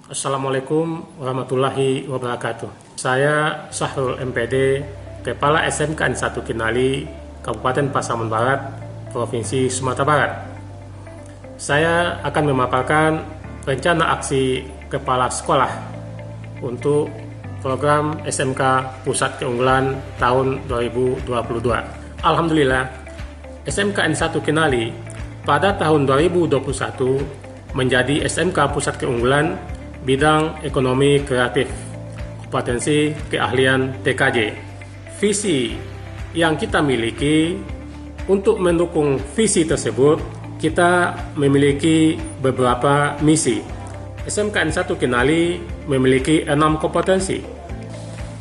Assalamualaikum warahmatullahi wabarakatuh. Saya Sahrul MPD, Kepala SMK N1 Kinali, Kabupaten Pasaman Barat, Provinsi Sumatera Barat. Saya akan memaparkan rencana aksi Kepala Sekolah untuk program SMK Pusat Keunggulan tahun 2022. Alhamdulillah, SMK N1 Kinali pada tahun 2021 menjadi SMK Pusat Keunggulan bidang ekonomi kreatif, kompetensi keahlian TKJ. Visi yang kita miliki, untuk mendukung visi tersebut, kita memiliki beberapa misi. SMK N1 Kinali memiliki 6 kompetensi.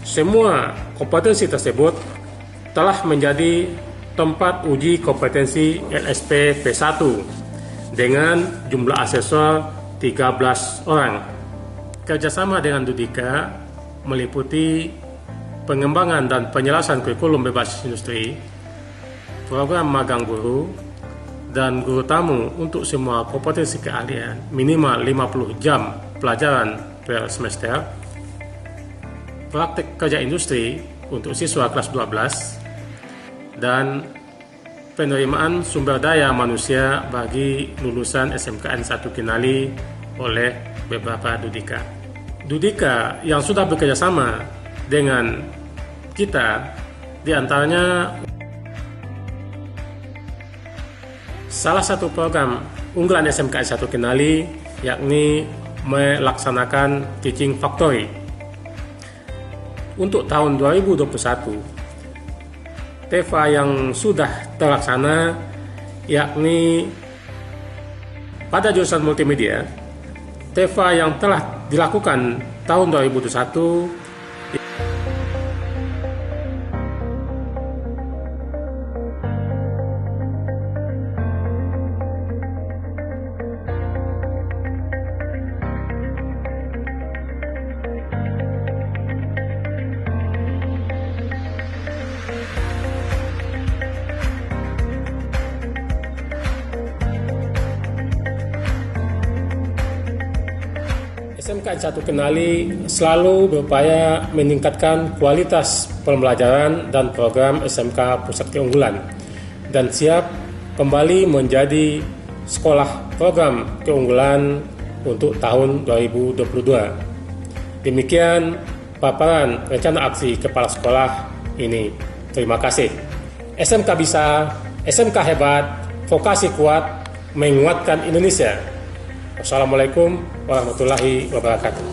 Semua kompetensi tersebut telah menjadi tempat uji kompetensi LSP P1 dengan jumlah asesor 13 orang. Kerjasama dengan Dudika meliputi pengembangan dan penyelesaian kurikulum berbasis industri, program magang guru, dan guru tamu untuk semua kompetensi keahlian minimal 50 jam pelajaran per semester, praktek kerja industri untuk siswa kelas 12, dan penerimaan sumber daya manusia bagi lulusan SMK N1 Kinali oleh beberapa Dudika. Dudika yang sudah bekerja sama dengan kita, diantaranya salah satu program unggulan SMK N1 Kinali yakni melaksanakan Teaching Factory. Untuk tahun 2021, TEFA yang sudah terlaksana yakni pada jurusan multimedia, TEFA yang telah dilakukan tahun 2021 SMK N1 Kinali selalu berupaya meningkatkan kualitas pembelajaran dan program SMK Pusat Keunggulan dan siap kembali menjadi sekolah program keunggulan untuk tahun 2022. Demikian paparan rencana aksi Kepala Sekolah ini. Terima kasih. SMK bisa, SMK hebat, vokasi kuat, menguatkan Indonesia. Wassalamualaikum warahmatullahi wabarakatuh.